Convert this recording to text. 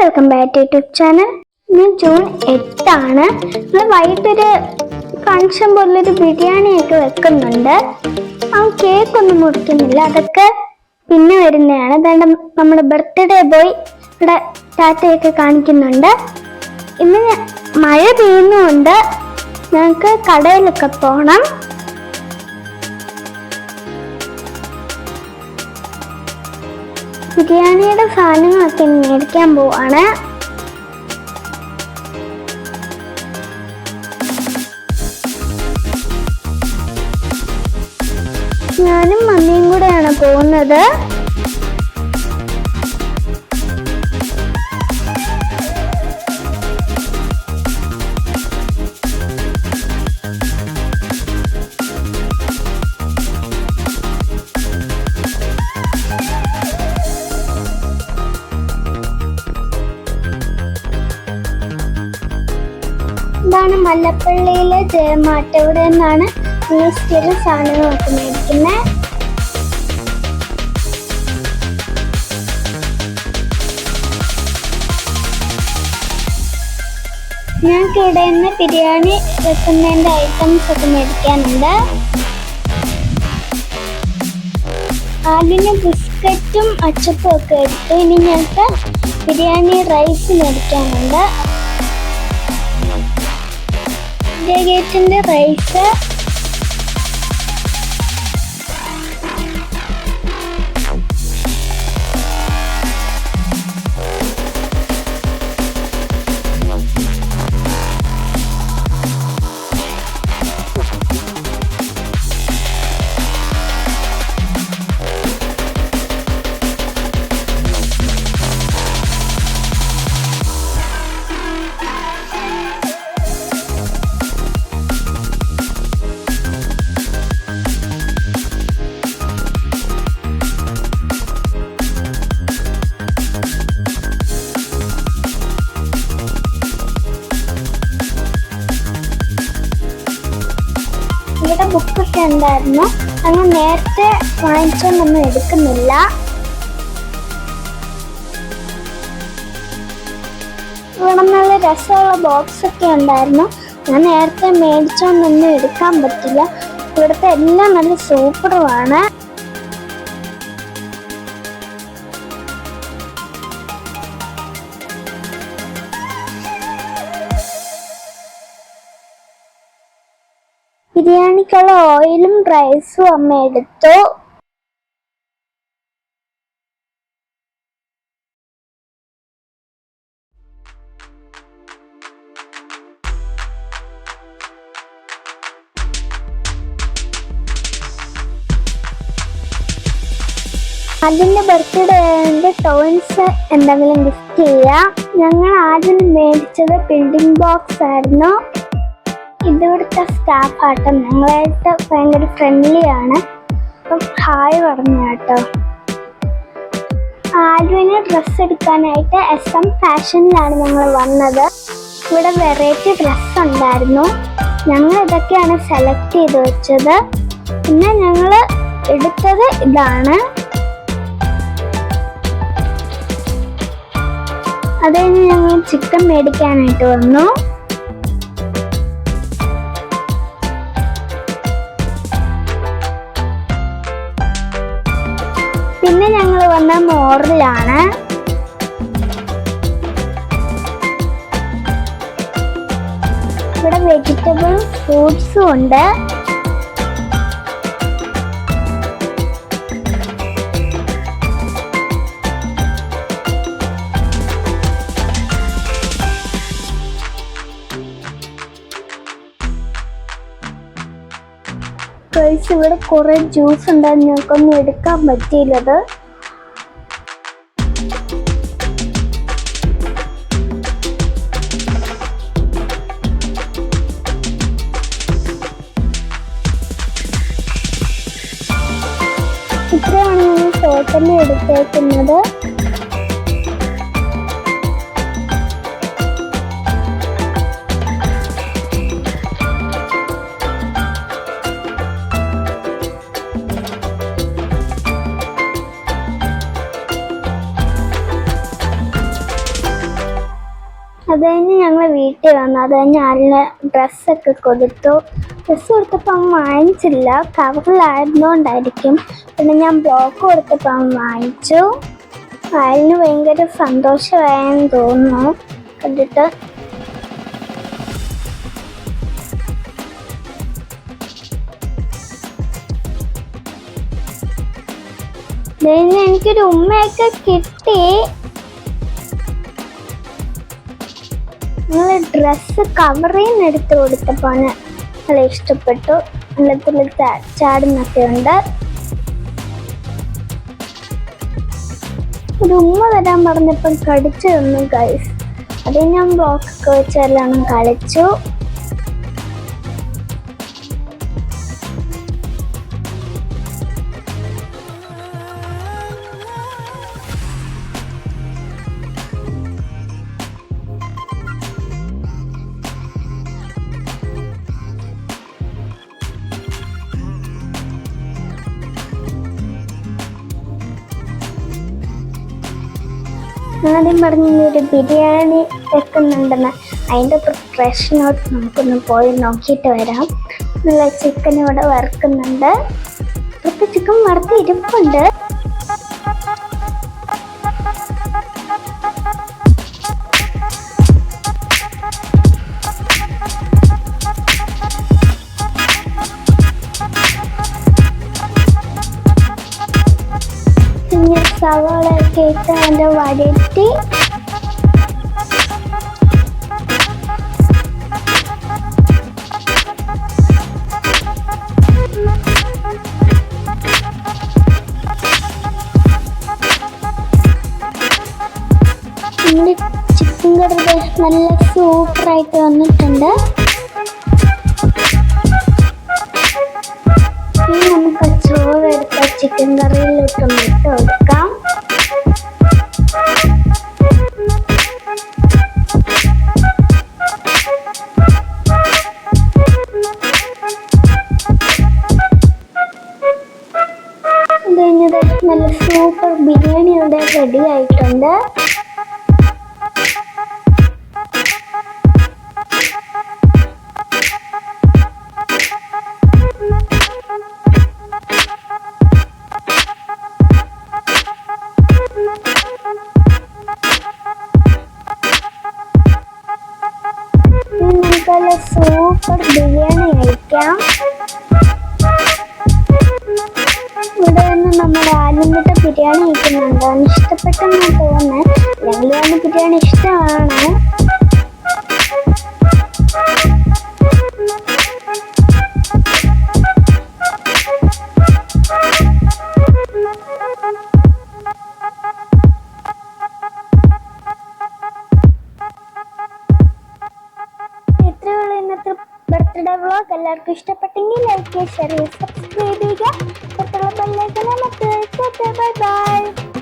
Welcome back to YouTube channel. ഇന്ന് June 8 ആണ്. നമ്മൾ വൈകിട്ടൊരു ഫങ്ഷൻ പോലൊരു ബിരിയാണിയൊക്കെ വെക്കുന്നുണ്ട്. ആ കേക്കൊന്നും മുറിക്കുന്നില്ല, അതൊക്കെ പിന്നെ വരുന്നതാണ്. അതുകൊണ്ട് നമ്മുടെ ബർത്ത്ഡേ ബോയ് ഇവിടെ ടാറ്റയൊക്കെ കാണിക്കുന്നുണ്ട്. ഇന്ന് മഴ പെയ്യുന്നുണ്ട്, ഞങ്ങൾക്ക് കടയിലൊക്കെ പോകണം. ബിരിയാണിയുടെ സാധനങ്ങളൊക്കെ മേടിക്കാൻ പോവാണ്. ഞാനും മമ്മിയും കൂടെയാണ് പോകുന്നത്. ഇതാണ് മല്ലപ്പള്ളിയിലെ ജയമാട്ട. ഇവിടെ നിന്നാണ് ഈ സ്ഥിര സാധനങ്ങളൊക്കെ മേടിക്കുന്നത്. ഞങ്ങൾക്ക് ഇവിടെ നിന്ന് ബിരിയാണി വെക്കുന്നതിൻ്റെ ഐറ്റംസ് ഒക്കെ മേടിക്കാനുണ്ട്. അതിന് ബിസ്ക്കറ്റും അച്ചപ്പും ഒക്കെ എടുത്തു. ഇനി ഞങ്ങൾക്ക് ബിരിയാണി റൈസ് മേടിക്കാനുണ്ട്. ഗേറ്റിന്റെ റൈസ്, ഇവിടെ ബുക്കൊക്കെ ഉണ്ടായിരുന്നു. അങ്ങ് നേരത്തെ വാങ്ങിച്ചൊന്നും എടുക്കുന്നില്ല. ഇവിടെ നല്ല രസമുള്ള ബോക്സ് ഒക്കെ ഉണ്ടായിരുന്നു. ഞാൻ നേരത്തെ മേടിച്ചോണ്ടൊന്നും എടുക്കാൻ പറ്റില്ല. ഇവിടുത്തെ എല്ലാം നല്ല സൂപ്പറുമാണ്. ബിരിയാണിക്കുള്ള ഓയിലും റൈസും അമ്മ എടുത്തു. അതിന്റെ ബർത്ത്ഡേ ടോയ്സ് എന്തെങ്കിലും ഗിഫ്റ്റ് ചെയ്യാം. ഞങ്ങൾ ആദ്യം മേടിച്ചത് ബിൽഡിംഗ് ബോക്സ് ആയിരുന്നു. ഇതിവിടുത്തെ സ്റ്റാഫ് ആട്ടോ, ഞങ്ങളായിട്ട് ഭയങ്കര ഫ്രണ്ട്ലി ആണ്. അപ്പം ഹായ് പറഞ്ഞു കേട്ടോ. ആൽവിന് ഡ്രസ്സ് എടുക്കാനായിട്ട് SM ഫാഷനിലാണ് ഞങ്ങൾ വന്നത്. ഇവിടെ വെറൈറ്റി ഡ്രസ്സ് ഉണ്ടായിരുന്നു. ഞങ്ങൾ ഇതൊക്കെയാണ് സെലക്ട് ചെയ്ത് വെച്ചത്. പിന്നെ ഞങ്ങൾ എടുത്തത് ഇതാണ്. അത് കഴിഞ്ഞ് ഞങ്ങൾ ചിക്കൻ മേടിക്കാനായിട്ട് വന്നു. പിന്നെ ഞങ്ങൾ വന്ന മോറിലാണ്. ഇവിടെ വെജിറ്റബിളും ഫ്രൂട്ട്സും ഉണ്ട്. ഇവിടെ കുറെ ജ്യൂസ് ഉണ്ടായിരുന്നു, ഞങ്ങൾക്കൊന്നും എടുക്കാൻ പറ്റിയില്ലത്. ഇത്രയാണ് ഞങ്ങൾ ടോട്ടലി എടുത്തേക്കുന്നത്. അത് കഴിഞ്ഞ് ഞങ്ങൾ വീട്ടിൽ വന്നു. അത് കഴിഞ്ഞ് നല്ല ഡ്രസ്സൊക്കെ കൊടുത്തു. ഡ്രസ്സ് കൊടുത്തപ്പോൾ അവൻ വാങ്ങിച്ചില്ല, കവറിലായിരുന്നോണ്ടായിരിക്കും. പിന്നെ ഞാൻ ബ്ലോക്ക് കൊടുത്തപ്പോൾ അവൻ വാങ്ങിച്ചു. അയാളിന് ഭയങ്കര സന്തോഷമായെന്ന് തോന്നുന്നു കണ്ടിട്ട്. എനിക്കൊരു ഉമ്മയൊക്കെ കിട്ടി. ഞങ്ങൾ ഡ്രസ്സ് കവറിൽ നിന്ന് എടുത്ത് കൊടുത്തപ്പോൾ നല്ല ഇഷ്ടപ്പെട്ടു. വെള്ളത്തിൽ ചാടുന്നൊക്കെ ഉണ്ട്. ഒരു ഉമ്മ തരാൻ പറഞ്ഞപ്പോൾ കടിച്ചു തന്നു ഗൈസ്. അത് ഞാൻ ബ്ലോക്കൊക്കെ വെച്ചെല്ലാം കളിച്ചു. ആദ്യം പറഞ്ഞൊരു ബിരിയാണി വെക്കുന്നുണ്ടെന്ന്, അതിൻ്റെ പ്രിപ്പറേഷനോട്ട് നമുക്കൊന്ന് പോയി നോക്കിയിട്ട് വരാം. നല്ല ചിക്കൻ ഇവിടെ വറുക്കുന്നുണ്ട്. ഇപ്പം ചിക്കൻ വറുത്ത് ഇരിപ്പുണ്ട്. സവാളയൊക്കെ ഇട്ട് അതിൻ്റെ വഴറ്റി ചിക്കൻ കറി നല്ല സൂപ്പറായിട്ട് വന്നിട്ടുണ്ട്. ഇനി നമുക്ക് ചോറെടുത്ത ചിക്കൻ കറിയിലോട്ടൊന്ന് ഇട്ട് കൊടുക്കാം. നല്ല സൂപ്പർ ബിരിയാണി ഇവിടെ റെഡി ആയിട്ടുണ്ട്. നമുക്കല്ല സൂപ്പർ ബിരിയാണി കഴിക്കാം. ഇവിടെ നിന്ന് നമ്മുടെ ആലുമിട്ട ബിരിയാണി കഴിക്കുന്നുണ്ട്. അവന് ഇഷ്ടപ്പെട്ടെന്ന് തോന്നുന്നത്. അല്ലെങ്കിൽ അവന് ബിരിയാണി ഇഷ്ടമാണ്. ഇത്രയുള്ള ഇന്നത്തെ ബർത്ത്ഡേ വ്ളോഗ്. എല്ലാവർക്കും ഇഷ്ടപ്പെട്ടെങ്കിൽ ലൈക്ക് ചെയ്യുക, ഷെയർ ചെയ്യുക, സബ്സ്ക്രൈബ് ചെയ്യുക. Bye bye.